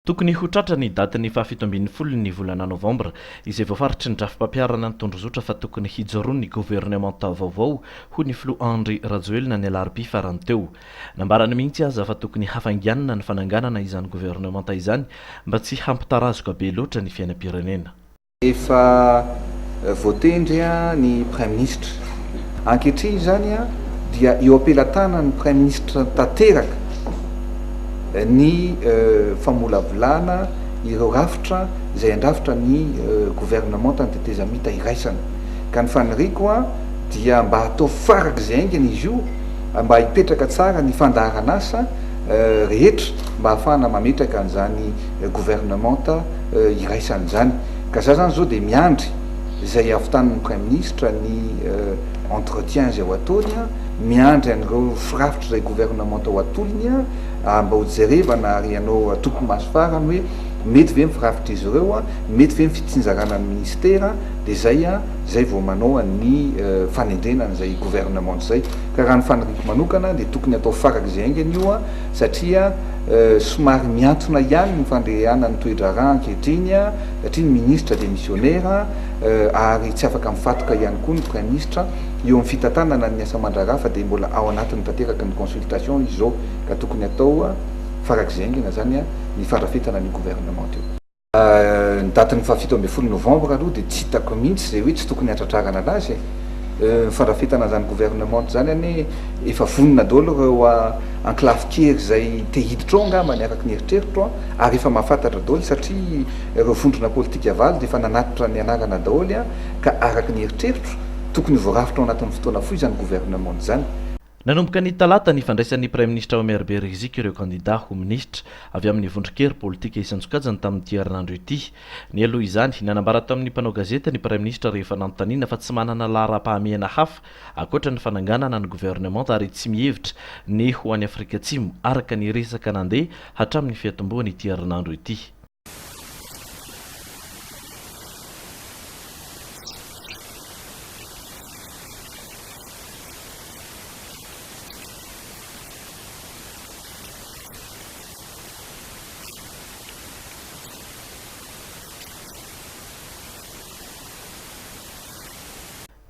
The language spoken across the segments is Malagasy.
Tokony ho tratra ny daty ny 17 ny volana novambra izay voafaritry ny drafi-pampiarana ny tondrozotra fa tokony hijoroany ny gouvernemanta vaovao ho ny Flo Andry Rajoelina ny alarobia farany teo. Nambarany mihitsy aza fa tokony hafainganana ny fananganana izany gouvernemanta izany mba tsy hampitarazoka be loatra ny fiainam-pirenena. Efa voatendry ny Prime Ministre. Ankehitriny zany dia eo ampelantanany ny Prime Ministre tanteraka ny famolavolana ireo rafitra izay andrafitra ny gouvernemanta ny tetezamita iraisana ka ny faniriko dia mba hatao faraky zay aingany izy io mba hipetraka tsara ny fandaharan'asa rehetra mba hahafana mametraka an'izany gouvernemanta iraisana zany ka za zany zao dia miandry izay avitan'ny Prime Ministre ny entretien zay ho ataony miandry an'ireo firafitra zay gouvernemanta ho atolony mba ho jerevana ary ianao tompo maso farany hoe mety ve mifirafitra izy ireo mety ve mifitsinjarana ny ministera dia zay vao manao ny fanendrenana zay gouvernement zay ka raha ny faniriko manokana dia tokony atao faraky zay aingany io satria somary miantona ihany ny fandrehana ny toedra raha ankehitriny satria ny ministre démissionnaire ary tsy afaka mifatoka ihany koa ny Prime Ministre eo amin'ny fitantanana ny asa mandraraha fa dia mbola ao anatiny tanteraka ny consultation izy zao ka tokony atao faraky zay aingana zany ny fandrafetana ny gouvernement io. Ny datiny 17 novambra aloha dia tsy hitako mihitsy zay hoe tsy tokony hatratrarana anazy fandrafetana zany gouvernement zany any efa vonona daholo ireo enclave-kery zay te hiditra ao angambany araky ny eritreritro ary efa mahafantatra daholo satria ireo vondrona politika avaly dia efa nanatitra ny anarana daholo ka araky ny eritreritro tokony voarafitra ao anatin'ny fotoana foy zany gouvernement zany. Nanomboka ny talata ny fandraisan'ny Prime Ministre Omer Berizika ireo candidat ho ministre avy amin'ny vondron-kery politika isan-tsokajany tamin'ity herinandro ity. Ny aloha izany nanambara tamin'ny mpanao gazeta ny Prime Ministre rehefa nanontaniana fa tsy manana lara-pahamehana hafa ankoatra ny fananganana ny gouvernement ary tsy mihevitra ny ho any Afrika Atsimo araka ny resaka nandeha hatramin'ny fiatomboany ity herinandro ity.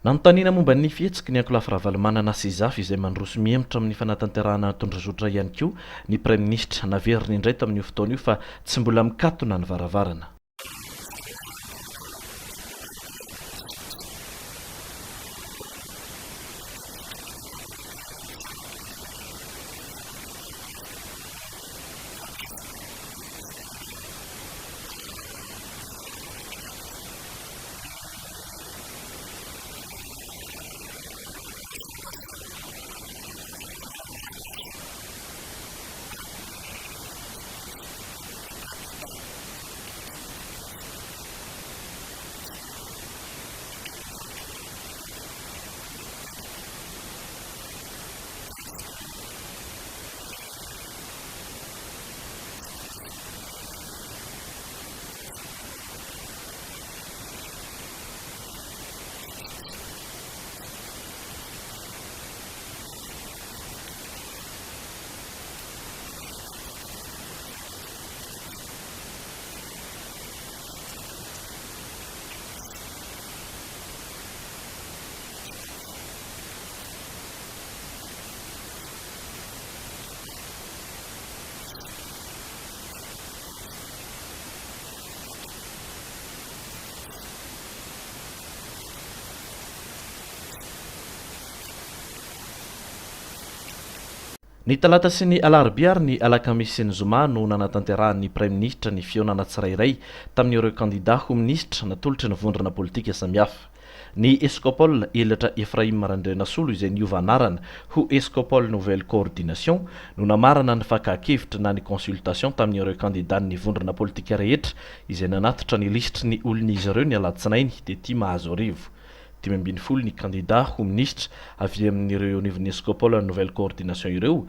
Nanontaniana momba ny fihetsiky ny ankolafy ravalomanana sy zafy izay mandroso mihemitra amin'ny fanatanterahana tondrozotra ihany koa ny Prime Ministre naveriny indray tamin'io fotoana io fa tsy mbola mikatona ny varavarana. Ny talata sy ny alarobia ary ny alakamisy sy ny zoma no nanatanterahan'ny Prime Ministre ny fionana tsirairay tamin'ireo candidat ho ministre natolotry ny vondrona politika samihafa. Ny Escopole elatra Ephraim Randrenasolo izay niova anarana ho Escopole Nouvelle Coordination no namarana ny fakakevitra na ny consultation tamin'ireo candidat ny vondrona politika rehetra izay nanatitra ny listry ny olon'izy ireo ny alatsinainy dia tia mahazo arivo. 12 ny candidat ho ministre avy amin'ireo nivon'ny Escopole Nouvelle Coordination ireo.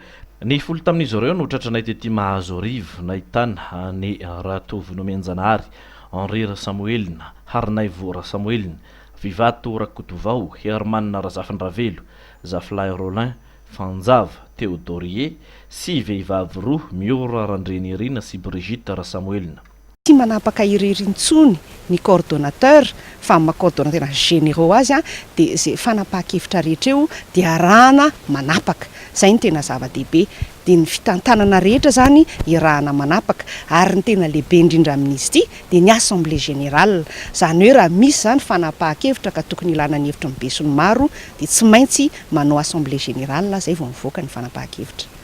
Ny folo tamin'izy ireo no tratranay tety mahazo arivo nahitana ny Ratovo Nomenjanahary, Henri Samuelina, Harnaivo Samuelina, Vivato Rakotovao, Herman Razafinravelo, Zafilay Rolin, Fanjava Théodorie sy vehivavy roa Miora Randrenirina sy Brigitte Rasamuelina. Tsy manapaka irery-ntsony ny coordonnateur fa coordonnateur généraux azy dia zay fanapahan-kevitra rehetra eo dia arahana manapaka. Zay ny tena zava-dehibe, dia ny fitantanana rehetra zany irahana manapaka, ary ny tena lehibe indrindra amin'izy ity dia ny assemblée générale. Zany hoe raha misy zany fanapahan-kevitra ka tokony ilana ny hevitra mibe sy ny maro dia tsy maintsy manao assemblée générale, zay vao mivoaka ny fanapahan-kevitra.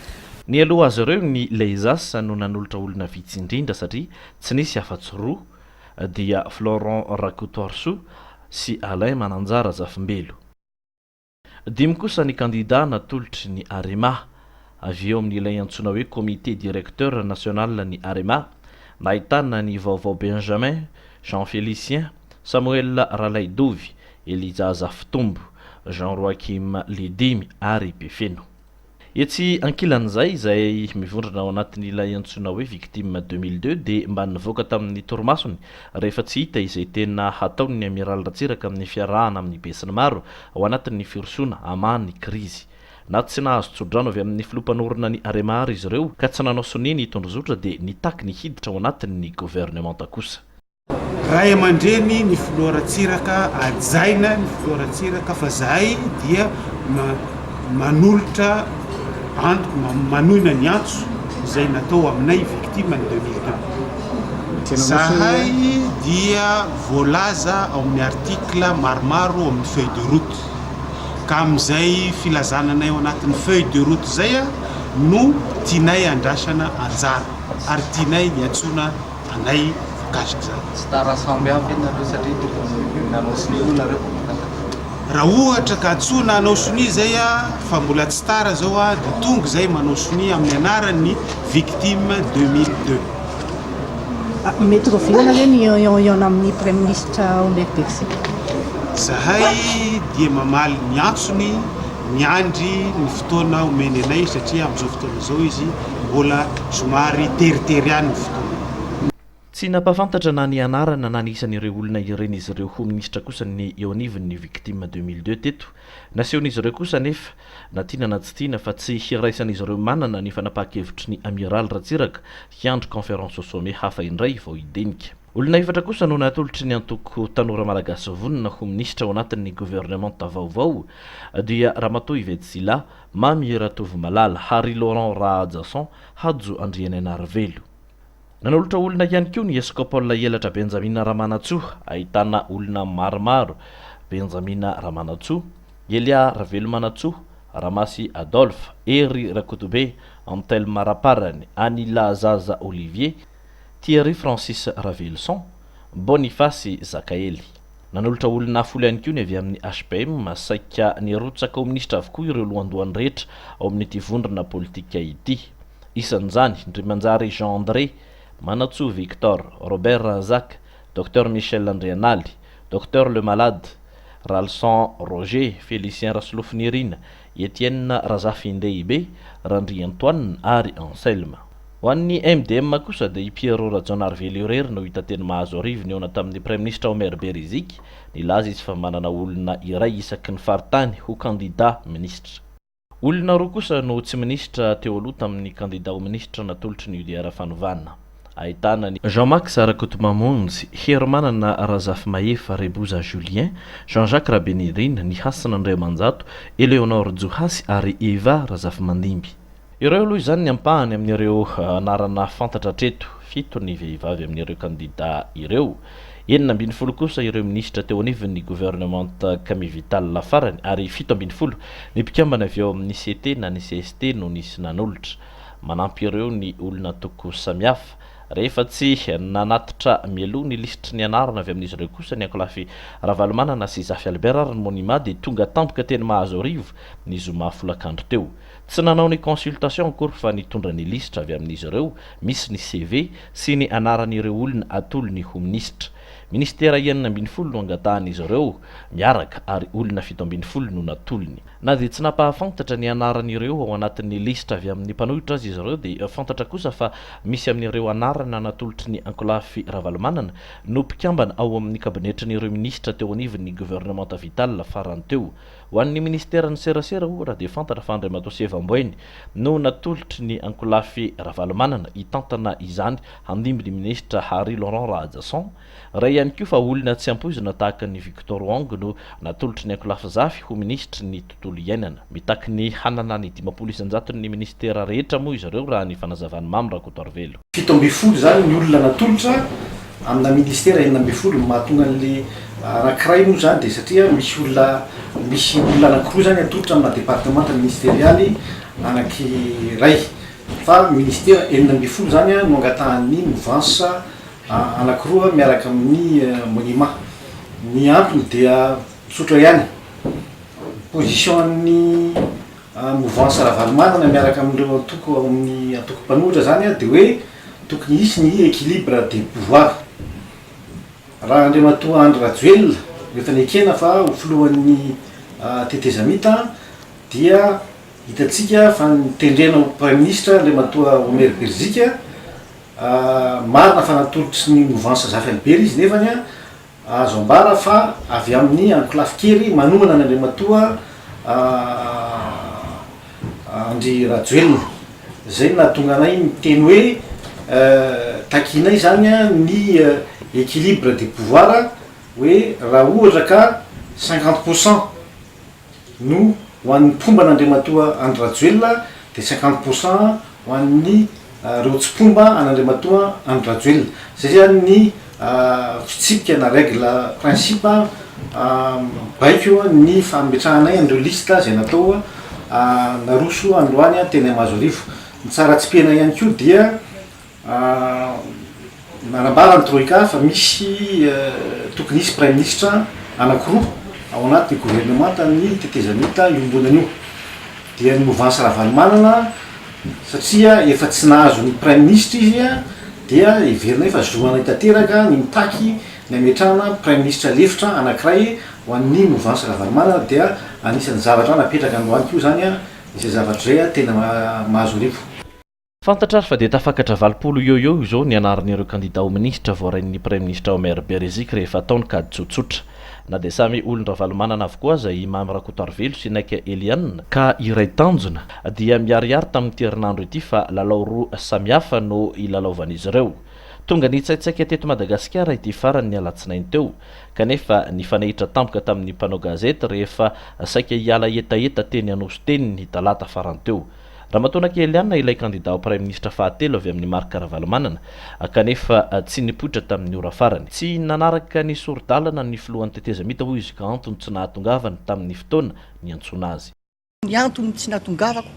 Ny aloha azy ireo ny Leizas no nanolotra olona vitsy indrindra satria tsy nisy afa-tsy roa dia Florent Rakotoarso sy Alain Mananjara Zafimbelo. Dimy kosa ny candidat natolotry ny Arema, avy eo amin'ilay antsoina hoe comité directeur national ny Arema, nahitana ny Vaovao Benjamin, Jean Félicien, Samuel Ralaidovy, Eliza Zafitombo, Jean Roakim Ledimy ary Befeno. Etsy ankilan'izay izay mivondrona ao anatin'ilay antsoina hoe victime 2002 dia mba nivoaka tamin'ny torimasony rehefa tsy hita izay tena hataony Amiral Ratsiraka amin'ny fiarahana amin'ny be sy ny maro ao anatin'ny firosoana hamany krizy. Na tsy nahazo tsodrano avy amin'ny filompanorona ny Arema ary izy ireo ka tsy nanao soniny itondrozotra dia nitaky ny hiditra ao anatin'ny gouvernementa kosa. Ray aman-dreny ny filoha Ratsiraka ajaina ny filoha Ratsiraka fa zahay dia manolotra manohina ny antso izay natao aminay victime 2002. Zahay dia voalaza ao amin'ny article maromaro ao amin'ny feuille de route, ka amin'izay filazananay ao anatin'ny feuille de route zay no tianay andrasana anjara ary tianay niantsona anay voakasiky zany. Tsy tarasamby avy nareo satria nanao sinonareo. Raha ohatra ka antsona anao soni zay fa mbola tsy tara zao dia tonga zay manao soni amin'ny anaran'ny victime 2002. Mety roviana reny iona amin'ny Premier Ministre Omer Bercy. Zahay dia mamaly ny antsony miandry ny fotoana omeny anay satria amin'izao fotoana zao izy mbola somary teriteriany ny fotoana. Tsy napafantatra na ny anarana na nisan'ireo olona ireny izy ireo ho minisitra kosa ny eo anivon'ny victime 2002 teto. Nasehon'izy ireo kosa nefa na tiana na tsy tiana fa tsy hiraisan'izy ireo manana ny fanapahan-kevitry ny Amiral Ratsiraka hiandro conférence au sommet hafa indray vao hidenika. Olona efatra kosa no natolotry ny antoko tanora malagasy vonona ho minisitra ao anatin'ny gouvernementa vaovao dia Ramatoa Yvette Sila, Mamy Ratovomalala, Harry Laurent Rahajasson, Hajo Andrianenarivelo. Nanolotra olona ihany koa ny Eskopola Elatra Benjamina Ramanatsoa, ahitana olona maromaro: Benjamina Ramanatsoa, Elia Ravelomanatsoa, Ramasy Adolphe, Ery Rakotobe, Antelma Raparany, Anila Zaza Olivier, Thierry Francis Ravelson, Boniface Zakaeli. Nanolotra olona folo ihany koa ny avy amin'ny HPM, saika nirotsaka ho minisitra avokoa ireo lohandohany rehetra ao amin'ity vondrona politika ity. Isan'izany Ndrimanjary Jean André, Manatsoa Victor, Robert Razak, Dr Michel Andrianali, Dr Le Malade, Ralson Roger, Félicien Rasolofnirina, Etienne Razafindeibe, Randry Antoine ary Anselme. Ho an'ny MDM kosa dia Pierrot Rajonarvelo irery no hita teny mahazo arivony eo tamin'ny Premier Ministre Omer Berizik, nilaza izy fa manana olona iray isaky ny faritany ho candidat ministre. Olona roa kosa no tsy ministra teo aloha tamin'ny candidat ho ministre natolotry ny UDR Fanovana. Ahitana ny Jean-Max Rakotomamonjy, Hermanana Razafmahefa Reboza Julien, Jean-Jacques Rabenirina, ny Hasana Andriamanjato, Eleonore Johasy ary Eva Razafmandimby. Ireo aloha izany ny ampahany amin'ireo anarana fantatra treto, 7 ny vehivavy amin'ireo candidat ireo. 9 kosa ireo ministra teo anivon'ny gouvernementa Kamivital lafarany ary 17 ny mpikambana avy eo amin'ny CT na ny CST no nisy nanolotra. Manampy ireo ny olona toko samihafa. Rehefa tsy nanatitra mialoha ny listry ny anarana avy amin'izy ireo kosa ny Ankolafy Ravalomanana sy Zafy Albert ary ny Monima dia tonga tampoka teny mahazo arivo ny zoma folakandro teo. Tsy nanao ny consultation akory fa nitondra ny listra avy amin'izy ireo, misy ny CV sy ny anaran'ireo olona atolony ho ministra. ministera 20 no angatahana izy ireo miaraka ary olona 17 no natolony. Na dia tsy napahafantatra ny anaran'ireo ao anatin'ny listra avy amin'ny mpanohitra azy izy ireo dia fantatra kosa fa misy amin'ireo anarana natolotry ny Ankolafy Ravalomanana no mpikambana ao amin'ny kabinetran'ireo ministra teo anivon'ny gouvernement vital farany teo. Ho an'ny ministera ny serasera raha dia fantatra fa Andriamato Sevamboeny no natolotry ny Ankolafy Ravalomanana hitantana izany handimbin'ny ministra Harry Laurent Radjasson. Raha ihany koa fa olona tsy ampoizina tahaka ny Victor Wang no natolotry ny Ankolafy Zafy ho ministra ny tontolo iainana. Mitaky ny hanana ny 500 ny ministera rehetra moa izy ireo raha ny fanazavany mamy Rakotoarvelo. 17 zany ny olona natolotra amina ministera 12 mahatonga an'le anankiray moa zany dia satria misy olona anankiroa zany atolotra amina département ministérialy anankiray fa ministera 12 zany no angatahan'ny mouvance anankiroa miaraka amin'ny monument. Ny antony dia misotra ihany position-ny mouvance Ravalomanana miaraka amin'ireo atoko amin'ny atoko-mpanohitra zany dia hoe tokony hisy ny équilibre des pouvoirs. Raha Andriamatoa Andry Rajoelina rehefa nekena fa ho filohan'ny tetezamita dia hitantsika fa nitendrena prime ministre Andriamatoa Omer Berzika marina fa natolotry ny mouvance Zafy Albert izy nefany azo ambara fa avy amin'ny Ankolafy kely manomana n'Andriamatoa Andry Rajoelina. Zay nahatonga anay miteny hoe takinay zany ny équilibre des pouvoirs hoe raha ohatra ka 50% no ho an'ny mpomba n'Andriamatoa Andry Rajoelina dia 50% ho an'ny reo tsy mpomba an'Andriamatoa Andry Rajoelina. Zay zany ny fitsipika na règle principe baiko ny fametrahanay an'ireo lista zay natao naroso androany teny Amazorivo. Ny tsara tsipihana ihany koa dia manambara ny troika fa misy tokony hisy prime ministre anankiroa ao anatin'ny gouvernement ny tetezamita iombonana io dia ny mouvance Ravalomanana satria efa tsy nahazo ny prime ministre izy dia iverinay fa zoanay tanteraka ny mitaky ny ametrahana prime ministre lefitra anankiray ho an'ny mouvance Ravalomanana dia anisan'ny zavatra napetraka androany koa zany izay zavatra zay tena mahazo rivo. Fantatra fa dia tafakatra 20 eo izao ny anaran'ireo kandida ho ministra voarain'ny prime ministre Omer Berzika rehefa ataony kady tsotsotra. Na dia samy olon Ravalomanana avokoa zay mamy Rakotoarvelo sy Naika Eliane ka iray tanjona dia miariary tamin'ny herinandro ity fa lalao roa samihafa no ilalaovan'izy ireo. Tonga nitsaitsaika teto Madagasikara ity farany alatsinainy teo kanefa nifanehitra tampoka tamin'ny mpanao gazety rehefa saika hiala etaeta teny Anosy teny ny talata farany teo. Ramatoa Naika Eliane ilay kandida ho prime ministre fahatelo avy amin'ny marika Ravalomanana kanefa tsy nipoitra tamin'ny ora farany. Tsy nanaraka ny sordalana ny filohan'ny tetezamita hoy izy ka antony tsy nahatongavany tamin'ny fotoana ny antsona azy. Ny antony tsy nahatongavako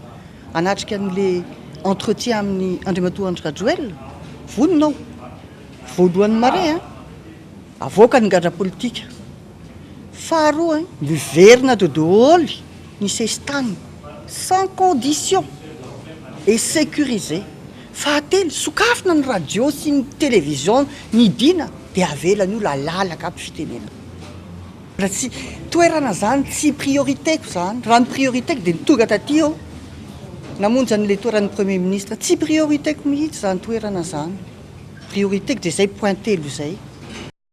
anatrika an'le entretien amin'ny Andriamatoa Andry Rajoelina voninao voalohany mare avoaka ny gadra politika faharoa miverina daholo ny sesitany sans condition et sécurisé. Fahatelo sokafina ny radio sy ny télévision ny dina dia avelany io lalaka aby fitenena. Raha tsy toerana zany tsy prioritéko zany. Raha ny prioritéko dia nitonga taty ao namonjy an'le toeran'ny premier ministre tsy prioritéko mihitsy zany toerana zany. Prioritéko dia zay point telo zay.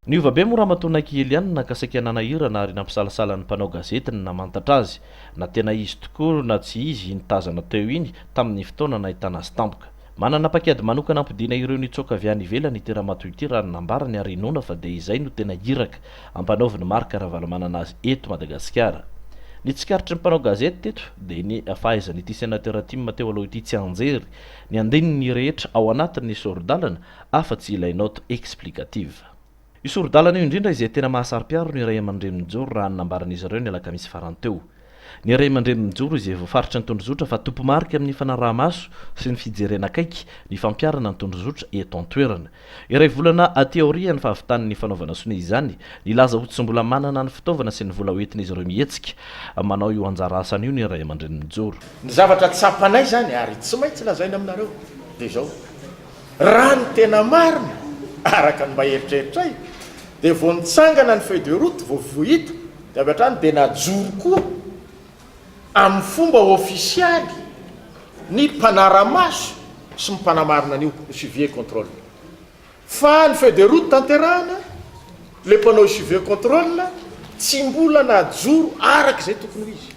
Niova be moa Ramatoa Naika Eliane nakasaiky nanahirana ary nampisalasala ny mpanao gazety ny namantatra azy na tena izy tokoa na tsy izy nitazana teo iny tamin'ny fotoana nahitana azy tampoka. Manana pakiady manokana ampidina ireo nitsoaka avy any ivelany ity Ramatoa ity raha nambarany ary inona fa dia izay no tena hiraka ampanaoviny marika Ravalomanana azy eto Madagasikara. Nitsikaritra ny mpanao gazety teto dia ny fahaizany ity sénateur Tim Mateo aloha ity tsy anjery ny andininy rehetra ao anatin'ny sordalana afa-tsy ilay note explicative. Isordalana io indrindra izay tena mahasarpiaro ny Ray Aman-dReny raha nambaran'izy ireo ny alakamisy farany teo. Ny Ray Aman-dReny izay voafaritra ny tondrozotra fa tompo marika amin'ny fanaraha-maso sy ny fijerena akaiky ny fampiarana ny tondrozotra eto an-toerana. Iray volana teoria ny fahavitan'ny fanaovana sony izany, nilaza ho tsy mbola manana ny fitaovana sy ny vola hoentin'izy ireo mihetsika manao io anjara asany io ny Ray Aman-dReny Ny zavatra tsapanay zany ary tsy maintsy lazaina aminareo dia zao raha ny tena marina araka ny mba eritreritra dia vao nitsangana ny feuille de route vao vohita dia avy hatrany dia najoro koa amin'ny fomba ofisialy ny mpanara-maso sy ny mpanamarina an'io suivi contrôle fa ny feuille de route tanterahana le mpanao suivi contrôle tsy mbola najoro araka izay tokony ho izy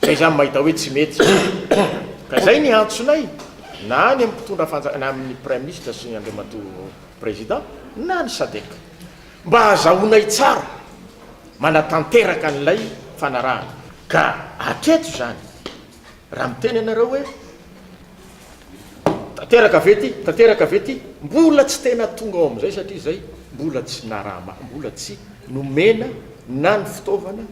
zay zany mahita hoe tsy mety ka zay ny antsonay na ny mpitondra na amin'ny premier ministre sy ny andriamato président na ny sadeka mba hazahoanay tsara manatanteraka an'ilay fanarahana ka atreto zany raha miteny anareo hoe tanteraka vety mbola tsy tena tonga ao am'izay satria zay mbola tsy narama mbola tsy nomena na ny fitaovana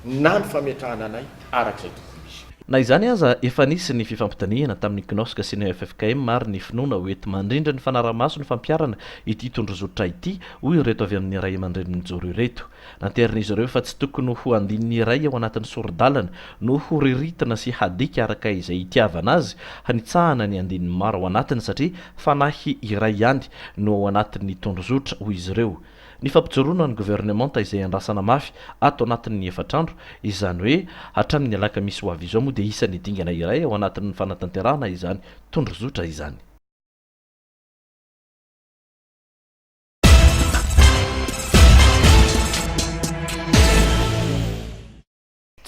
na ny fametrahana anay arak'izay tokony izy na izany aza efa nisy ny fifampitaniana tamin'ny knosika sy ny ffkm ary ny finoana hoety mandrindra ny fanaramaso ny fampiarana ity tondrozotra ity hoy ireto avy amin'ny ray aman-dreny mijoro ireto nanterina izy ireo fa tsy tokony ho andininy iray ao anatin'ny sorodalana no ho riritana sy hadika araka izay itiavana azy hanitsahana ny andininy maro ao anatiny satria fanahy iray ihany no ao anatin'ny tondrozotra hoy izy ireo ny fampijoroana ny gouvernementa izay andrasana mafy ato anatin'ny efatrandro izany hoe hatramin'ny alaka misy ho avy izao moa dia isan'ny dingana iray ao anatin'ny fanatanterahana izany tondrozotra izany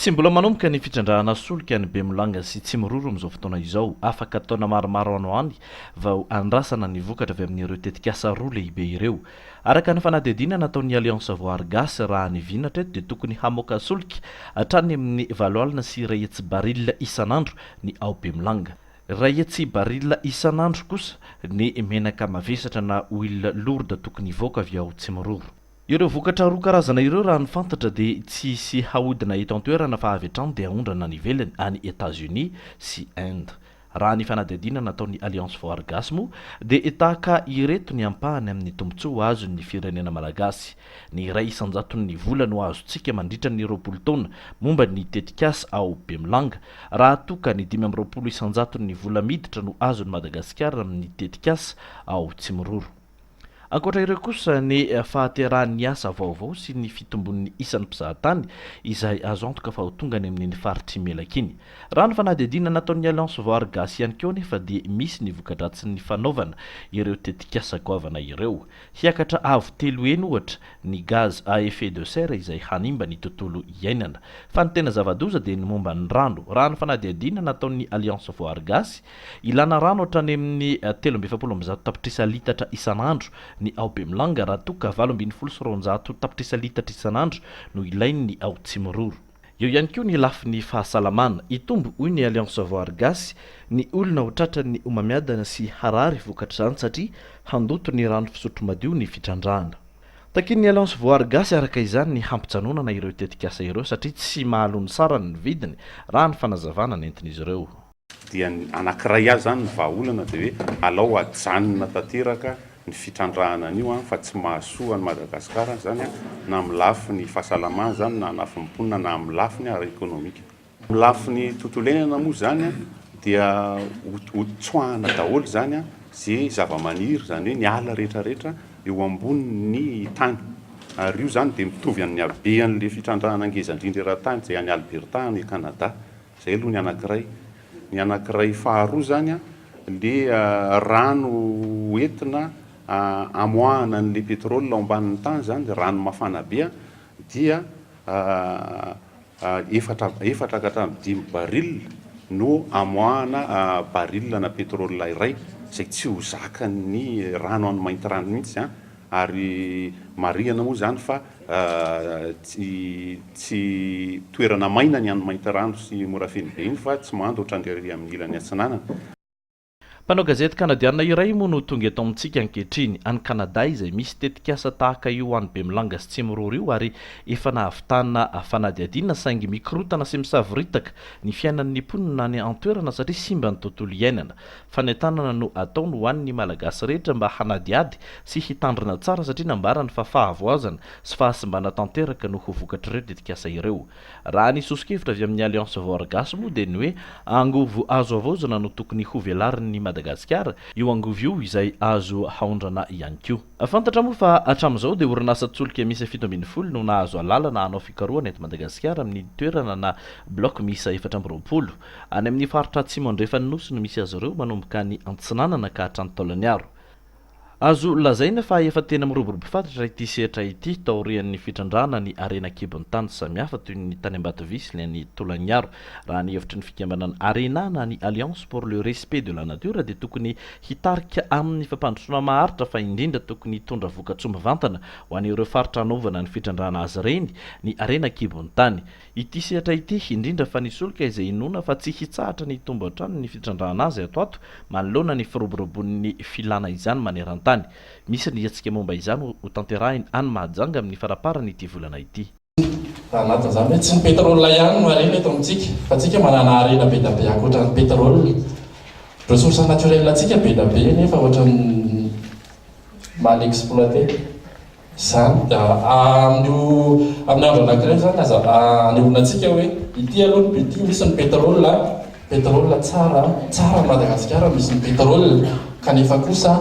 tsy mbola manomboka ny fitrandrahana solika ny Bemolanga sy Tsimororo amin'izao fotoana izao afaka taona maromaro anoany vao andrasana ny vokatra avy amin'ireo tetikasa roa lehibe ireo araka ny fanadihadiana nataon'ny Alliance Voire Gas raha ny vinatra eto dia tokony hamoaka solika hatrany amin'ny valo alina sy iray hetsy barila isan'andro ny ao Bemolanga iray hetsy barila isan'andro kosa ny menaka mavesatra na huile lourde tokony hivoaka avy ao Tsimororo ireo vokatra roa karazana ireo raha ny fantatra dia tsy hisy hahodina eto an-toerana fa avy hatrany dia ahondrana ny ivelany any États-Unis sy Inde raha ny fanadihadiana nataon'ny Alliance Voire Gas moa dia tahaka ireto ny ampahany amin'ny tombontsoa azon'ny firenena malagasy ny iray isan-jaton'ny vola no azontsika mandritra ny 20 taona momba ny tetikasa ao Bemolanga raha toka ny 5 isan-jaton'ny vola miditra no azon'ny Madagasikara amin'ny tetikasa ao Tsimororo ankoatra ireo kosa ny fahaterahan'ny asa vaovao sy ny fitombon'ny isan'ny mpizahatany izay azo antoka fa ho tonga ny amin'ny faritry melakiny raha ny fanadihadiana nataon'ny Alliance Voire Gas ihany koa nefa dia misy ny vokadratsy ny fanaovana ireo tetikasa goavana ireo hiakatra avo telo eny ohatra ny gaz à effet de serre izay hanimba ny tontolo iainana fa ny tena zava-doza dia ny momba ny rano raha ny fanadihadiana nataon'ny Alliance Voire Gas ilana rano hatrany amin'ny 320 tapitrisa litatra isan'andro ny ao Bemolanga raha toka 870 tapitrisa litatra isan'andro no ilainy ao Tsimororo eo ihany koa ny lafin'ny fahasalamana itombo hoy ny Alliance Voire Gas ny olona ho tratrany homamiadana sy harary vokatra izany satria handoto ny rano fisotro madio ny fitrandrahana takin ny Alliance Voire Gas araka izany ny hampitsanonana ireo tetikasa ireo satria tsy mahalony sara ny vidiny raha ny fanazavana nentin'izy ireo dia anankiray azy zany ny vahaolana dia hoe alao ajanona tanteraka ny fitrandrahana an'io fa tsy mahasoa ny Madagasikara zany na amin'ny lafiny fahasalamana zany na lafiny mponina na amin'ny lafiny ara-ekonomika amin'ny lafiny tontolo iainana moa zany dia hotsoahana daholo zany zay zava-maniry zany hoe ny ala rehetrarehetra eo ambony ny tany ary io zany dia mitovy amin'ny habean'le fitrandrahana angezandrindra eran-tany zay any Alberta ny Canada zay aloha ny anankiray faharoa zany le rano entina amoahana an'le pétrole ao ambanin'ny tany zany rano mafana be dia efatra ka 5 baril no amoahana baril na pétrole iray zay tsy ho zakan'ny rano any mainty rano mihitsy ary marihana moa zany fa tsy toerana maina ny any mainty rano sy mora feny be iny fa tsy mando ohatrandrery amin'ny ilany atsinanana mpanao gazety kanadiana iray moa no tonga eto amintsika ankehitriny any Kanada izay misy tetikasa tahaka io any Bemolanga sy Tsimororo io ary efa nahavitana fanadihadiana saingy mikorotana sy misavoritaka ny fiainan'ny mponina ny antoerana satria simba ny tontolo iainana fanentanana no ataony ho an'ny malagasy rehetra mba hanadiady sy hitandrina tsara satria nambarany fa fahavoazana sy fahasimbana tanteraka no ho vokatra ireo tetikasa ireo raha ny sosikevitra avy amin'ny Alliance Voire Gas moa dia ny hoe angovo azo avaozana no tokony ho velarin'ny Madagasikara io angovy io izay azo haondrana ihany koa. Fantatra moa fa hatramin'izao dia orinasa tsolika misy 740 no nahazo alalana hanao fikarohana eto Madagasikara amin'ny toerana na bloc misy 420. Any amin'ny faritra atsimo andrefany nosy no misy azy ireo manomboka ny Antsinanana ka hatrany Taolagnaro. Azo lazaina fa efa tena miroborobo fatratra ity sehatra ity taorian'ny fitrandrana ny arena kibon-tany samihafa toy ny tany Ambatovisy ny Taolagnaro. Raha ny hevitry ny fikambanana Arena na ny Alliance pour le respect de la nature dia tokony hitarika amin'ny fampandrosoana maharitra fa indrindra tokony hitondra voka-tsoa mivantana ho an'ireo faritra anaovana ny fitrandrana azy ireny ny arena kibon-tany. Ity sehatra ity indrindra fa ny solika izay inona fa tsy hitsahatra ny tombo hatrany ny fitrandrana azy ato manoloana ny firoborobon'ny filana izany maneran-tany. Misy ny hetsika momba izany ho tanterahiny any Mahajanga amin'ny faraparany ity volana ity. Anatin' izany hoe tsy ny pétrole ihany no arena eto amintsika fa tsika manana arena be da be ankoatra ny pétrole. Ressources naturelles atsika be da be nefa ohatran'ny mal exploité. Izany amin'ny andro anankiray zany aza anehoanantsika hoe ity aloha ny ity misy ny pétrole tsara Madagasikara misy ny pétrole kanefa kosa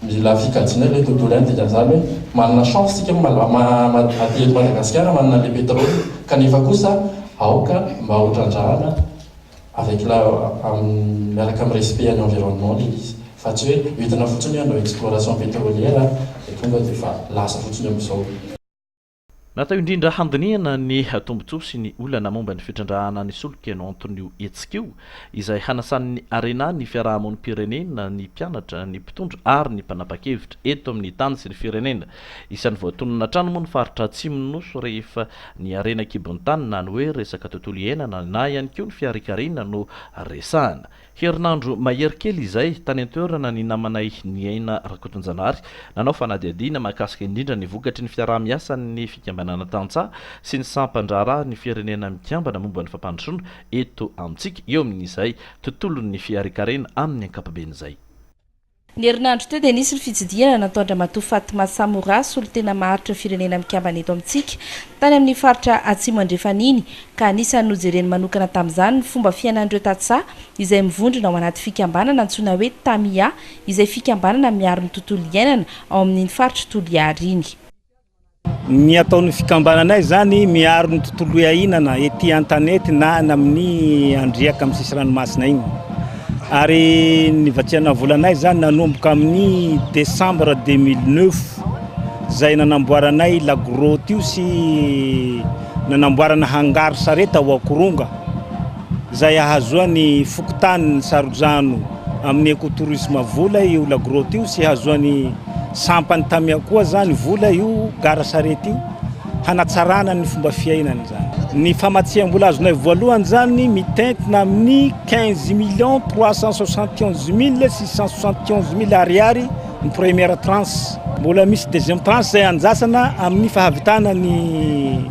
mila fikajiana ilay tontolo ihany dikan'izany hoe manana chance sika aty eto Madagasikara manana le pétrole kanefa kosa aoka mba hotrandrahana avec miaraka amin'ny respect any environnement le izy fa tsy hoe entina fotsiny hanao exploration pétrolière dia tonga dia fa lasa fotsiny amin'izao. Natao indrindra handinihana ny tombontsoa sy ny olana momba ny fitrandrahana ny solika no Antonio Etsikio izay hanasan'ny arena ny fiarahamon'ny pirenena ny mpianatra ny mpitondro ary ny mpanapa-kevitra eto amin'ny tany sy ny firenena. Isan'ny voatonona trano moa ny faritra atsimo noso rehefa ny arena kibon-tany na ny hoe resaka tontolo iainana na ihany koa ny fiarikarina no resahana. Herinandro mahery-kely izay tany an-toerana ny namanay ny aina Rakotonjanahary nanao fanadihadiana mahakasika indrindra ny vokatry ny fiaraha-miasa ny fikambanana tantsaha sy ny sampandraraha ny firenena mikambana momba ny fampandrosoana eto amintsika eo amin'izay tontolon'ny fiarikarena amin'ny ankapoben'izay. Ny herinandro teo dia nisy ny fitsidiana natao Andramatoa Fatima Samora solo tena maharitra firenena mikambana eto amintsika tany amin'ny faritra atsimo andrefaniny ka anisany nojereny manokana tamin'izany ny fomba fiainan'ireo tantsaha izay mivondrona ao anaty fikambanana antsoina hoe Tamia izay fikambanana miaro ny tontolo iainana ao amin'iny faritra Toliary iny. Ny ataon'ny fikambananay zany miaro ny tontolo iainana ety an-tanety na amin'ny andriaka amin'ny sisy ranomasina iny. Ary ny vatsiana volanay zany nanomboka amin'ny Décembre 2009 zay nanamboaranay lagroty io sy nanamboarana hangary sareta ao Akoronga zay ahazoany fokontany sarojano amin'ny écotourisme vola io lagroty io sy ahazoany sampany Tamia koa zany vola io gara sarety io hanatsarana ny fomba fiainany zany. Ny famatsiam-bola azonay voalohany zany mitentina amin'ny 15 371 671 ariary ny première tranche. Mbola misy deuxième tranche zay anjasana amin'ny fahavitana ny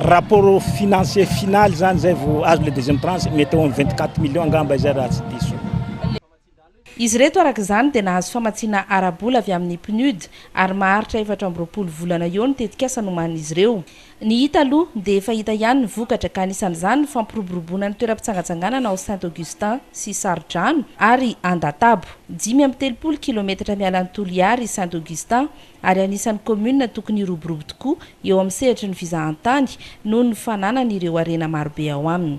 rapport financier final zany zay vao azo le deuxième tranche mety eo amin'ny 24 millions angamba izay raha tsy diso. Izy reto araka izany dia nahazo famatsiana arabola avy amin'ny PNUD ary maharitra 420 volana eo ny tetikasa noman'izy ireo. Ny hita aloha dia efa hita ihany ny vokatra ka anisan'izany ny fampiroboroboana ny toeram-pitsangatsanganana ao Saint-Augustin sy Sarojano ary Andatabo 5.30 kilometatra miala ny Toliary Saint-Augustin ary anisan'ny commune tokony hiroborobo tokoa eo amin'ny sehatra ny fizahan-tany noho ny fananany ireo arena marobe ao aminy.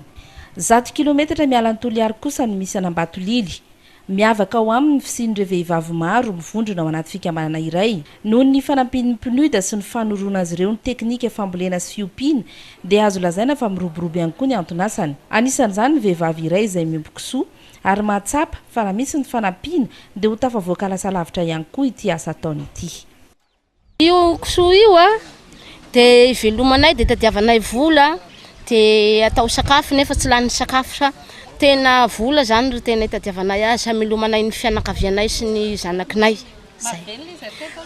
100 kilometatra miala ny Toliary kosa ny misy an'Ambatolily. Miavaka ao aminy fisian'ireo vehivavy maro mivondrona ao anaty fikambanana iray. Noho ny fanampin'ny PNUD sy ny fanorona azy ireo ny teknika fambolena sy fiompiana dia azo lazaina fa miroborobo ihany koa ny antonasany. Anisan'izany ny vehivavy iray izay miompy kisoa ary mahatsapa fa raha misy ny fanampiana dia ho tafavoaka lasa lavitra ihany koa ity asa ataony ity. Io kisoa io dia ivelomanay dia tadiavanay vola dia atao sakafo nefa tsy lany sakafo sa tena vola zany ro tena itadiavanay azy hamelomanay ny fianakavianay sy ny zanakinay.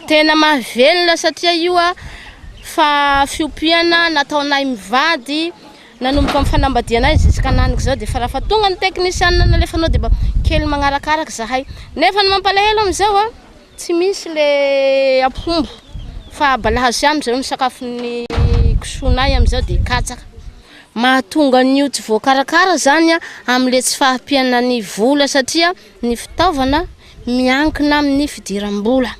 Tena mahavelona satria io fa fiompiana nataonay mivady nanomboka amin'ny fanambadianay jusqu'à naniko zao dia fa raha fa tonga ny technicien nalefanao dia mba kely magnarakaraka zahay nefa ny mampalahelo amin'izao tsy misy le ampombo fa balahazo ihany zao ny sakafon'ny kisoanay amin'izao dia katsaka mahatonga nio tsy voakarakara zany amle tsy fahampiana ny vola satria ny fitaovana miankina amin'ny fidiram-bola.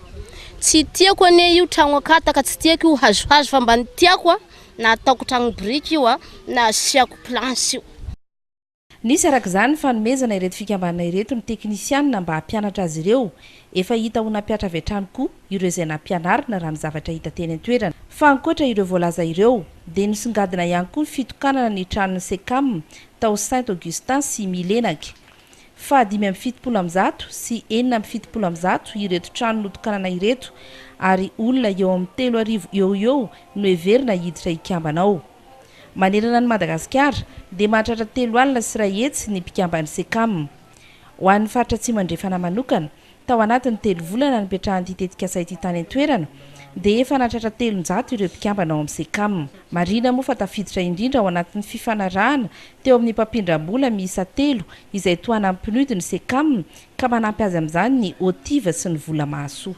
Tsy tiako ane io tragno akataka, tsy tiako io hazohazo, fa mba ny tiako na ataoko tragno briky io na asiako planche io. Nisy arak'izany fanomezana ireto fikambanana ireto ny teknisianina mba hampianatra azy ireo. Efa hita ho nampiatra avy hatrany koa ireo izay nampianarina raha ny zavatra hita teny an-toerana. Fa ankoatra ireo voalaza ireo dia nisongadina ihany koa ny fitokanana ny tranon'ny SECAM tao Saint Augustin sy Milenaky. Fa 570 sy 470 ireto trano notokanana ireto, ary olona eo amin'ny 3,000 eo no heverina hiditra ikambana ao. Manerana ny Madagasikara dia mahatratra 3 alina sy 1 hetsy ny mpikambany SECAM. Ho an'ny faritra tsy mandrefana manokana, tao anatin'ny 3 volana nipetrahan'ity tetika asa ity tany an-toerana dia efa nahatratra 300 ireo mpikambana ao amin'ny SECAM. Marina moa fa tafiditra indrindra ao anatin'ny fifanarahana teo amin'ny mpampindram-bola miisa 3 izay toana amin'ny PNUD ny SECAM ka manampy azy amin'izany ny OTIV sy ny vola mahasoa.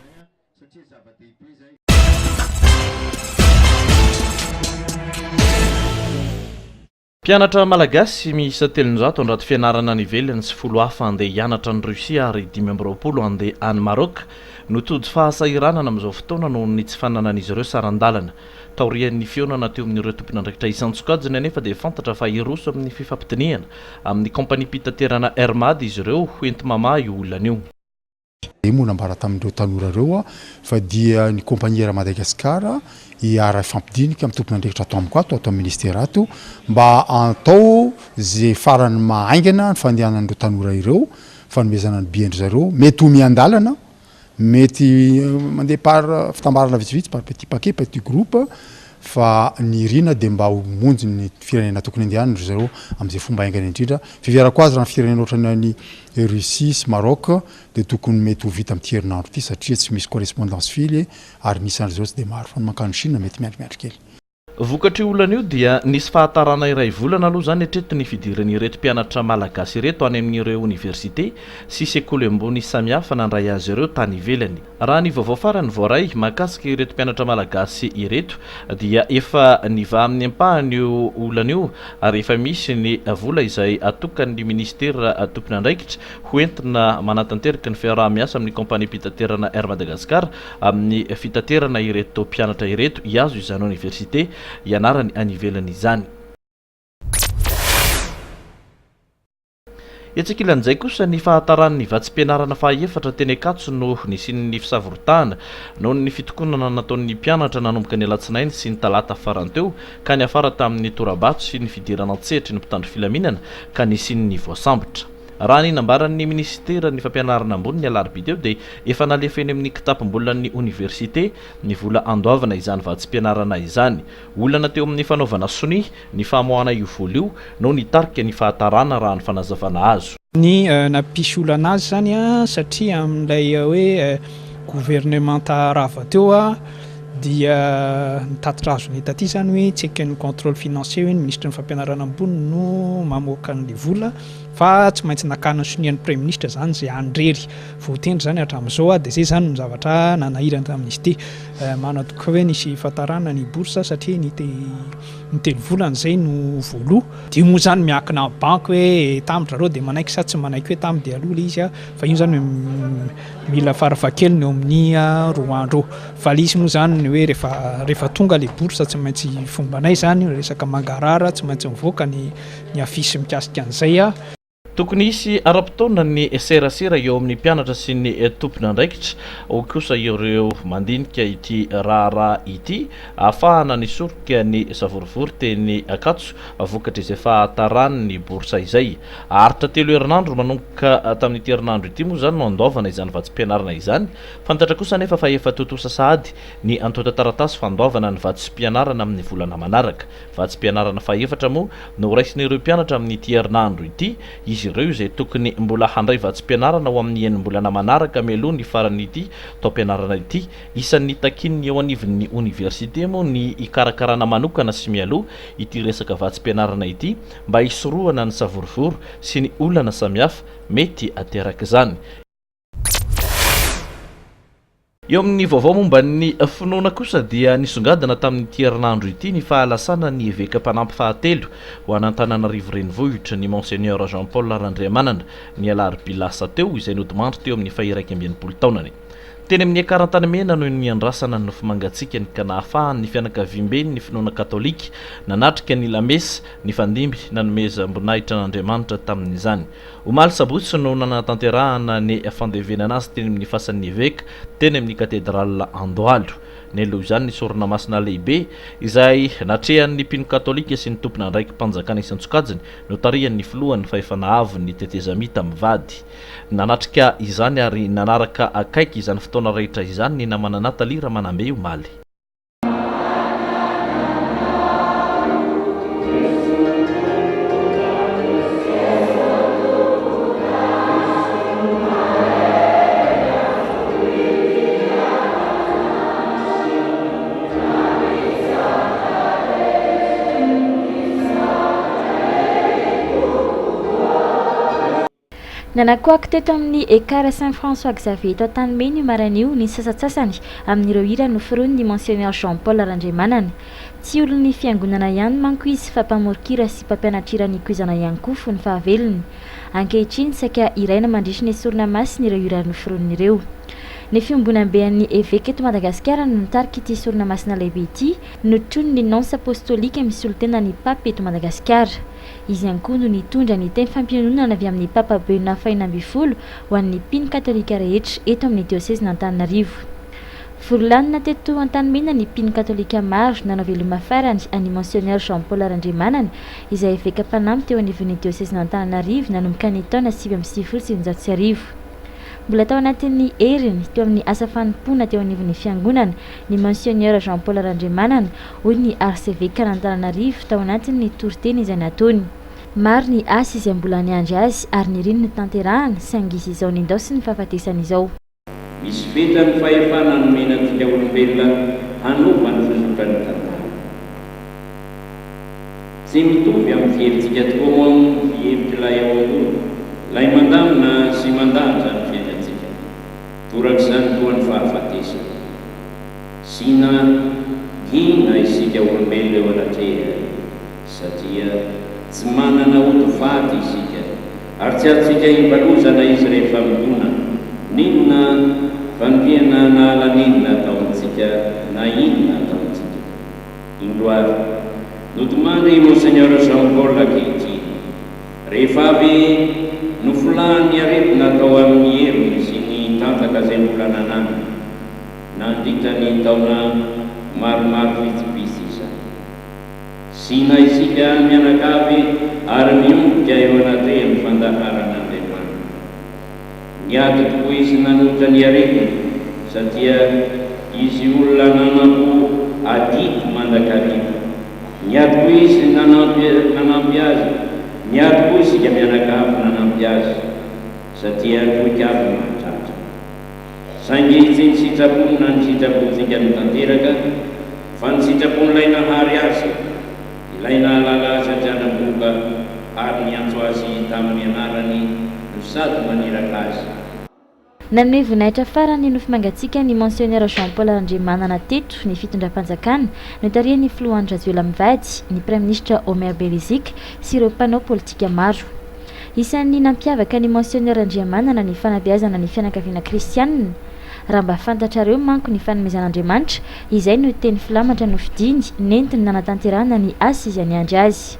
Mpianatra malagasy miisa 300 andrato fianarana any ivelany sy 10 hafa andeha hianatra ny Rusia ary 520 andeha any Maroc no tody fahasahiranana amin'izao fotoana noho ny tsy fananan'izy ireo sarandalana. Taorian'ny fionana teo amin'ireo tompon'andraikitra isan-tsokajiny anefa dia fantatra fa iroso amin'ny fifampitiniana amin'ny kompania mpitaterana Hermad izy ireo hoenti mamaha io olana io. Monambara tamindreo tanora reo fa dia ny kompania ra Madagasikara iara ifampidinika amin'ny tompon'andraikitra ato amiko ato amin'ny ministera ato mba atao zay farany mahaingana ny fandehanan'ireo tanora ireo, fanomezana ny biendry zareo, mety ho miandalana, mety mandeha par fitambarana vitsivitsy par petit paquet, petit groupe, fa ny rina dia mba ho monjy ny firenena tokony andehanana zareo amin'izay fomba haingana indrindra. Fiverako azy raha ny firenena ohatrany ny Russie sy Maroc dia tokony mety ho vita amin'ny herinandro ity satria tsy misy correspondance fily ary nisan'izao tsy dia maro fa ny mankano Chine mety miandry kely. Vokatry olana io dia nisy fahatarana iray volana aloha zany hatreto ny fidirany ireto mpianatra malagasy ireto any amin'ireo université sy sekoly ambony samihafa nandray azy ireo tany ivelany. Raha ny vaovao farany voaray mahakasika ireto mpianatra malagasy ireto dia efa niva amin'ny ampahany io olana io ary efa misy ny vola izay atokan'ny ministera tompon'andraikitra hoentina manatanteraka ny fiaraha-miasa amin'ny kompania mpitaterana Air Madagascar amin'ny fitaterana ireto mpianatra ireto hiazo izany université ianarany any ivelany izany. Etsekilan'izay kosa ny fahatarany vatsim-pianarana fahaefatra teny Ankatso no nisin'ny fisavorotana noho ny fitokonana nataon'ny mpianatra nanomboka ny alatsinainy sy ny talata faranteo ka ny afara tamin'ny torabato sy ny fidirana an-tsehatra ny mpitandro filaminana ka nisin'ny voasambotra. Raha ny nambaran'ny ministera ny fampianarana ambony ny alarobia teo dia efa nalefeny amin'ny kitapom-bolan'ny université ny vola andoavana izany vatsim-pianarana izany. Olana teo amin'ny fanaovana soni ny famoahana io vola io no nitarika ny fahatarana raha ny fanazavana azo. Ny nampisy olana azy zany satria amin'ilay hoe gouvernementa rava teo dia nitatitra azo ny taty zany hoe tsy eken'ny contrôle financier hoe ny ministre ny fampianarana ambony no mamoaka ny vola fa tsy maintsy nakana sonian'ny premier ministre zany zay andrery voatendry zany hatramin'izao dia zay zany ny zavatra nanahirana tamin'izy ity. Manatoka hoe nisy fahatarana ny bourse satria ny telo volana zay no voaloha dia moa zany miankina banky hoe tamitra reo dia manaiky sa tsy manaiky hoe tamy dia aloha le izy fa io zany mila farafahakeliny eo amin'ny 2 andro fa lisy moa zany ny hoe rehefa tonga le bourse tsy maintsy fombanay zany resaka mangarara tsy maintsy mivoaka ny afisy mikasika an'izay tokony isy ara-potoana ny serasera eo amin'ny mpianatra sy ny tompon'andraikitra ao kosa ireo mandinika ity raharaha ity ahafahana nisoroka ny savorivory teny Ankatso vokatra izay fahatarany ny boursa izay. Aritra 3 herinandro manomboka tamin'ity herinandro ity moa zany no andoavana izany vatsim-pianarana izany. Fantatra kosa nefa fa efa totosa sahady ny antota taratasy fandoavana ny vatsim-pianarana amin'ny volana manaraka. Vatsim-pianarana fahaefatra moa no raisin'ireo mpianatra amin'ity herinandro ity izy ireo izay tokony mbola handray vatsim-pianarana ho amin'ny enim-bolana manaraka mialoha ny farany ity taom-pianarana ity. Isan'ny takininy eo anivon'ny université moa ny ikarakarana manokana sy mialoha ity resaka vatsim-pianarana ity mba hisorohana ny savorivory sy ny olana samihafa mety ateraka izany. eo amin'ny vaovao momba ny finoana kosa dia nisongadina tamin'nyity herinandro ity ny fahalasana ny eveka mpanampy fahatelo ho an'Antananarivo renivohitra ny monseigneur Jean Paul Randriamanana ny alarobia lasa teo izay nodimandry teo amin'ny faha 180 taonany. Teny amin'ny akarantany mena noho ny andrasana ny nofo mangatsiaka ny kana ahafahan'ny fianakaviam-be ny finoana katolika nanatrika ny lamesa ny fandimby nanomeza ambonahitra n'Andriamanitra tamin'izany. Omaly sabotsy no nanatanterahana ny fandevenana azy teny amin'ny fasan'ny eveka teny amin'ny katedrala Andohalo. Nelo izany ny sorona masina lehibe izay natrehan'ny mpino katolika sy ny tompona ndraiky mpanjakana isan-tsokajiny notarihan'ny filohan'ny fahefanahavo ny tetezamita mivady. Nanatrika izany ary nanaraka akaiky izany fotoana rehetra izany ny namana Natalia Ramanambe Omaly. Nanakoaka teto amin'ny ekara Saint-François Xavier eto Antanimeny maranio ny sasatsasany amin'ireo hira noforoany ny monseigneur Jean Paul Randriamanana. Tsy olon'ny fiangonana ihany manko izy fa mpamorokira sy mpampianatra ny kuizana ihany koa fony fahavelony. Ankehitriny saika iraina mandritra ny sorona masina ireo hira noforoany ireo. Ny fiombonam-bean'ny évêque eto Madagasikara no nitarika ity sorona masina lehibe ity notrony ny nonce apostolika misy olotena ny pape eto Madagasikara. Izy ihany koa no nitondra ny teny fampiononana avy amin'ny papa Benoît XII ho an'ny mpino katolika rehetra eto amin'ny diocèse n'Antananarivo. Forolanina teto Antanimena ny mpino katolika maro nanao veloma farany any monseigneur Jean Paul Randriamanana izay évêque mpanampy teo anivon'ny diocèse n'Antananarivo nanomboka ny taona 1990. Mbola tao anatin'ny heriny teo amin'ny asa fanompona teo anivon'ny fiangonana ny monseigneur Jean Paul Randriamanana hoy ny arcevêque n'Antananarivo tao anatin'ny toriteny izay nataony. Maro ny asa izay mbola niandry azy ary niriny ny tanterahana saingy izy izao nindao sy ny fahafatesana izao. Misy vita ny fahefana nomenantsika olombelona hanova ny fizotrany tantara. Tsy mitovy amin'ny fiherintsika tokoa moa ny fihevitra ilay ao ambony, ilay mandamina sy mandanja ny fiainantsika. Torak'izany toa ny fahafatesana. Sina hina isika olombelona eo anatreha satria tsy manana otovaty isika ary tsy atsika hibalozana izy rehefa midona. Ninona fanompiana na alaninona ataontsika na inona ataontsika. Indroary notomandry monseigneur Jean Paul ankehitriny rehefa avy nofulany aretina atao amin'ny heriny sy ny tantaka izay mbola nananana nandritra ny taona maromaro vitsivitsy izany. Sina isika mianakavy ary miomboka eo anatrehany fandaharan'Andriamanitra. Niady tokoa izy nanotra ny aretina satria izy olona nanampo adito mandrakariva. Niady koa izy nanampy azy, niady koa isika mianakavy nanampy azy satria toikavy mahatratra. Saingy tsy ny sitrapony na ny sitrapontsika no tanteraka fa ny sitrapon'ilay nahary azy, ilay nahalala azy atranomboka ary niantso azy tamin'ny anarany no sady maniraka azy. Nanome voninahitra farany nofo mangatsiaka ny monseigneur Jean Paul Randriamanana teto ny fitondram-panjakana notarihan'ny filohan'ny Rajoelina Mivady, ny prime ministre Omer Belizika sy ireo mpanao politika maro. Isan'ny nampiavaka ny monseigneur Randriamanana ny fanabeazana ny fianakaviana kristianina. Raha mba fantatrareo manko ny fanomezan'Andriamanitra, izay no teny filamatra nofidiny nentiny nanatanterahana ny asa izay niandry azy.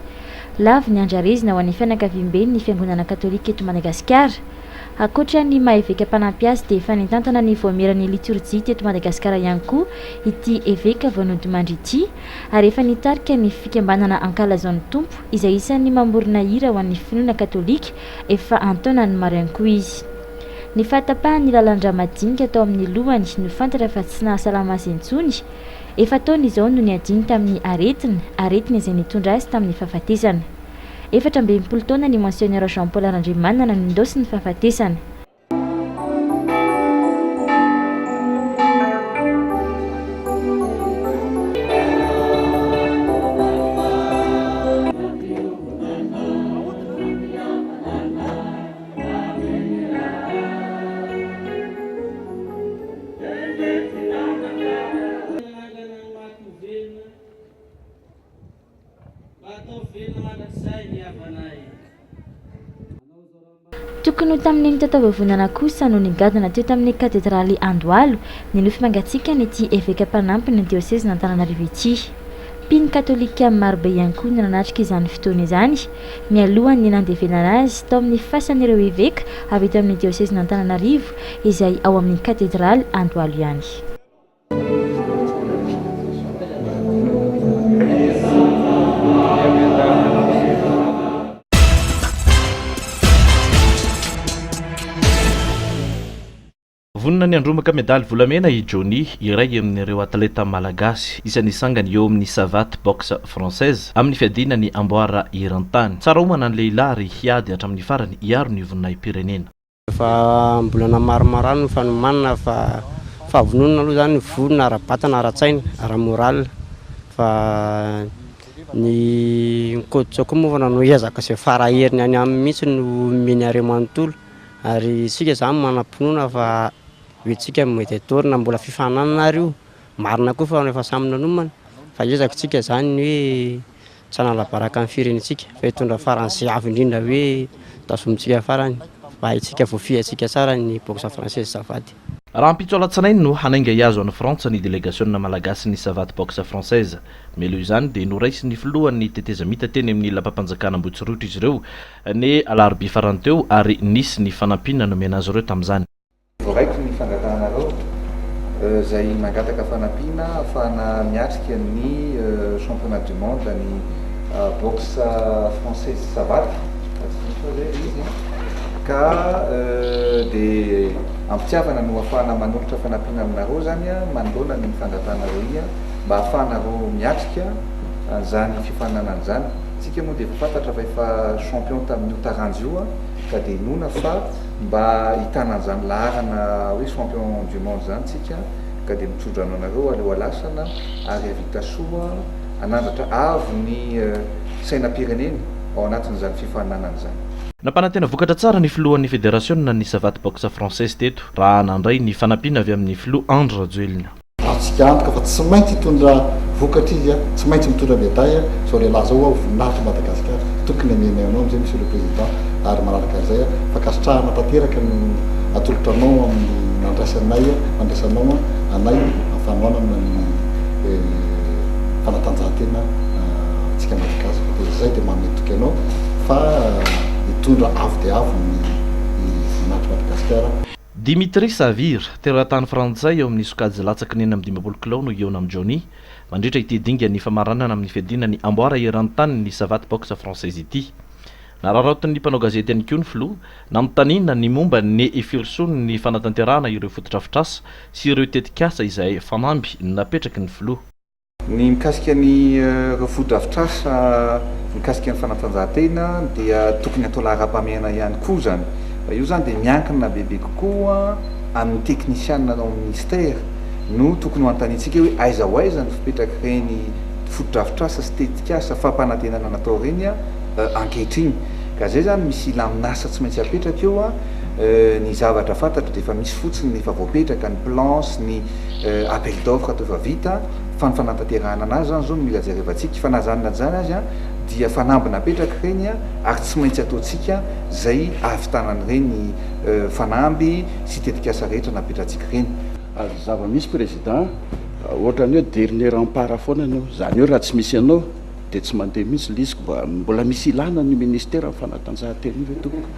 Lavo ny andrarezina ho an'ny fianakaviam-be ny fiangonana katolika eto Madagasikara. Akoatra ny maha-évêque mpanampy azy dia efa nitantana ny voamerany liturjia teto Madagasikara ihany koa ity évêque vao nodimandry ity, ary efa nitarika ny fikambanana ankalazaon'ny tompo izay isan'ny mamorona hira ho an'ny finoana katolika efa antaonany maro ihany koa izy. Ny fahatapahan'ny lalandra madinika atao amin'ny lohany no fantatra fa tsy nahasalama azy intsony, efa taona izao no niadiny tamin'ny aretina izay nitondra azy tamin'ny fahafatesana. 17 taona ny monseigneur Jean Paul Randriamanana nindosy ny fahafatesana. tokony ho tamin'iny tataovavonana kosa no nigadana teo tamin'ny katedraly Andohalo ny nofy mangatsiaka ny ity évêque mpanampy ny diocèse n'Antananarivo ity. Mpino katolika maro be ihany koa ny nanatrika izany fotoana izany mialohan'ny nandevenana azy tao amin'ny fasan'ireo évêque avy eto amin'ny diocèse n'Antananarivo izay ao amin'ny katedraly Andohalo ihany. vonina ny andromaka medaly volamena i Johnny iray amin'ireo atleta malagasy isan'ny sangany eo amin'ny savate boxe française amin'ny fiadiana ny amboara irantany. Tsara homana ny lehilahy ary hiady hatramin'ny farany hiaro ny voninahim-pirenena. Fa mbolana maromarano fa nomanina fa vonona aloha zany vonona ara-batana ara-tsaina ara-moral fa ny koditsako moa no iazaka se fara heriny any amin'ny mihitsy no meny are manontolo ary sika zany manam-pinoana fa oetsika mety atorina mbola fifananana rio marina koa fa efa samy nanomana fa iezaka tsika zany hoe tsy hanalabaraka amin'ny firenetsika fa hitondra farany sy avy indrindra hoe tasomitsika farany mba itsika voafiatsika tsara ny boxe française savate. Raha mpitso alatsinainy no hanainga iazo any Frantsa ny délégation malagasy ny savate boxe française melo izany dia noraisy ny filohan'ny teteza mita teny amin'ny lapampanjakana Ambohitsirotra izy ireo ny alarobia farany teo ary nisy ny fanampina nomena azy ireo tamin'izany. Voaraiko ny fangatanareo zay mangataka fanampiana ahafahana miatrika ny championnat du monde ny boxe française savate ka dia ampitiavana no ahafahana manolotra fanampiana aminareo zany manoloana ny fangatanareo ia mba ahafahanareo miatrika zany fifananana zany. Tsika moa dia efa fantatra fa efa champion tamin'io taranjo io ka dia nona fa mba hitana an'izany laharana hoe champion du monde zany tsika ka dia mitsodrano anareo aleo alasana ary avita soa anandratra avo ny sainam-pirenena ao anatin'izany fifananana zany. Nampanantena vokatra tsara ny filohan'ny fédération ny savate boxe française teto raha nandray ny fanampiana avy amin'ny filoha Andry Rajoelina. Atsika antoka fa tsy maintsy hitondra vokatra izy tsy maintsy mitondra médaille zao lehilahy zao ao voninahitra Madagasikara tokony amenay anao amizay monsieur le président ary manaraka an'izay fa kasitrahana tanteraka no atolotra anao amin'ny mandraisanao anay afanoanana ny fanatanjahantena tsika Madagasikara dia zay dia mametoky anao fa hitondra avo dia avo ny voninahitra Madagasikara. Dimitri Savir teratany frantsay eo amin'ny sokajy latsaky ny 15 kilao no eona amin'ny Johnny mandritra ity dinga ny famaranana amin'ny fiadiana ny amboara irantany ny savate boxe française ity. Nararaotiny mpanao gazety any koa ny filoha namitaniana ny momba ny efirsony ny fanatanterahana ireo fototrafitrasa sy ireo tetikasa izay fanamby napetraky ny filoha. Ny mikasika ny fototrafitrasa mikasika ny fanatanjahantena dia tokony atao lahara-pahamehana ihany koa zany. Io zany dia miankina bebe kokoa amin'ny teknisianina ao amin'ny ministère no tokony ho antanitsika hoe aiza ho aiza ny fipetraka ireny fototrafitrasa sy tetikasa fampanantenana natao ireny ankehitriny ka zay zany misy laminasa tsy maintsy apetraka eo ny zavatra fantatra dia efa misy fotsiny efa voapetraka ny planche ny appel d'offre atao efa vita fa ny fanantanterahana anazy zany zao no mila jerevantsika fa nazanona zany azy dia fanambina apetraka ireny ary tsy maintsy ataontsika zay ahavitanany ireny fanamby sy tetikasa rehetra napetratsika ireny. Ary zava-misy président ohatrany hoe dernier rempart foana anao zany hoe raha tsy misy anao dia tsy mandeha mihitsy lisiko mbola misy ilana ny ministère amin'ny fanatanjahantena io ve tompoko.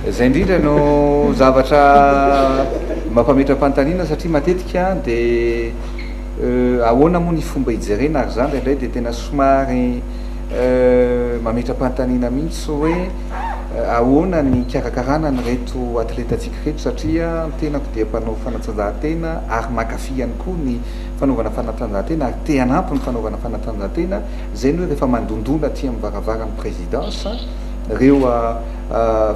Zay indrindra no zavatra mampametra-panontaniana satria matetika dia ahoana moa ny fomba hijerena ary zany indray dia tena somary mametra-panontaniana mihitsy hoe ahoana ny karakarana ny reto atletatsika reto satria tenako dia mpanao fanatanjahantena ary makafy ihany koa ny fanaovana fanatanjahantena ary te hanampy ny fanaovana fanatanjahantena zay ny hoe rehefa mandondona aty amin'ny varavaran'ny présidence ireo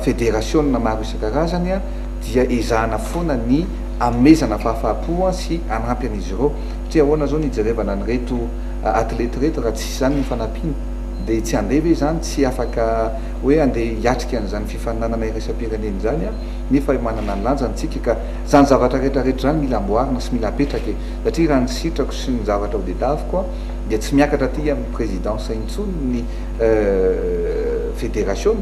fédération maro isan-karazany dia ezahana foana ny amezana fahafahapo sy anampy an'izy ireo satria ahoana zao nijerevana ny reto atleta reto raha tsy zany ny fanampiana dia tsy andeha ve zany tsy afaka hoe andeha hiatrika an'izany fifananana iraisam-pirenena zany nefa manana ny lanjantsika ka zany zavatra rehetrarehetra zany mila amboarina sy mila apetraka satria raha ny sitrako sy ny zavatra ho dedaviko dia tsy miakatra aty amin'ny présidence intsony ny fédération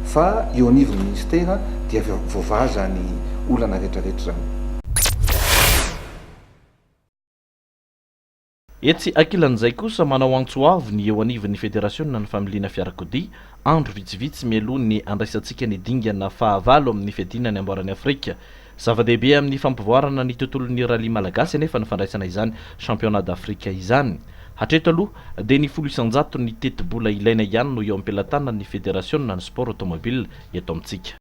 fa eo anivon'ny ministère dia voavaza ny olana rehetrarehetra zany. etsy ankilan'izay kosa manao antsoavy ny eo anivon'ny fédérationna ny familiana fiarakodia andro vitsivitsy mialoha ny andraisantsika ny dingana fahavalo amin'ny fiadinany amboaran'ny Afrika. Zava-dehibe amin'ny fampivoarana ny tontolon'ny rally malagasy anefa ny fandraisana izany championnat d'Afrika izany. Hatreto aloha dia ny 100 ny teti-bola ilaina ihany no eo am-pelantanan'ny fédérationna ny sport automobile eto amintsika.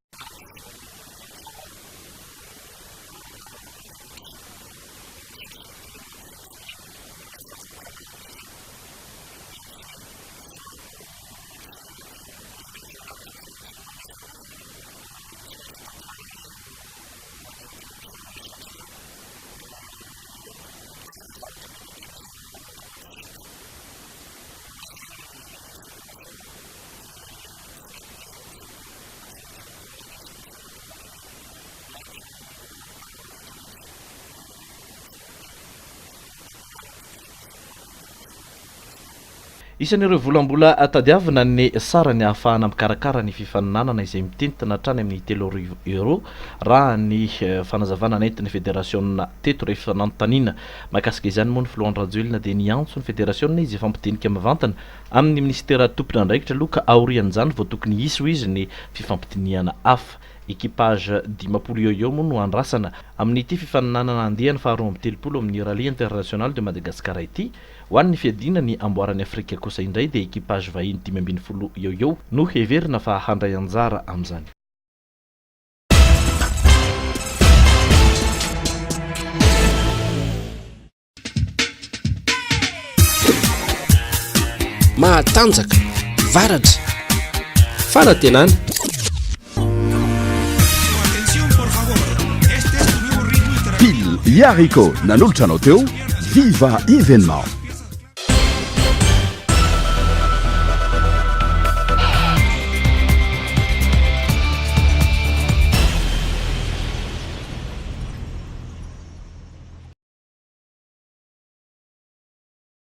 Isan'ireo volambola tadiavina ny sara ny ahafahana mikarakara ny fifaninanana izay mitentina hatrany amin'ny 3 euro raha ny fanazavana nentin'ny fédérationna teto rehefa nanontaniana mahakasika izany moa ny Florent Radjoelina dia niantso ny fédérationna izy efa mipodinika mivantana amin'ny ministère tompona andraikitra aloha ka aorian'izany vao tokony hisy ho izy ny fifampitiniana hafa. Équipage dimapolo eo moa no andrasana amin'ity fifaninanana andehany faharoa amby 30 amin'ny rallye international de Madagascar ity ho an'ny fiadina ny amboaran'ny Afrika kosa indray dia équipage vahiny 10 eo no heverina fa handray anjara amin'izany. Mahatanjaka, varatra, fanantenana. Pile Yariko nanolotra anao teo Viva événement.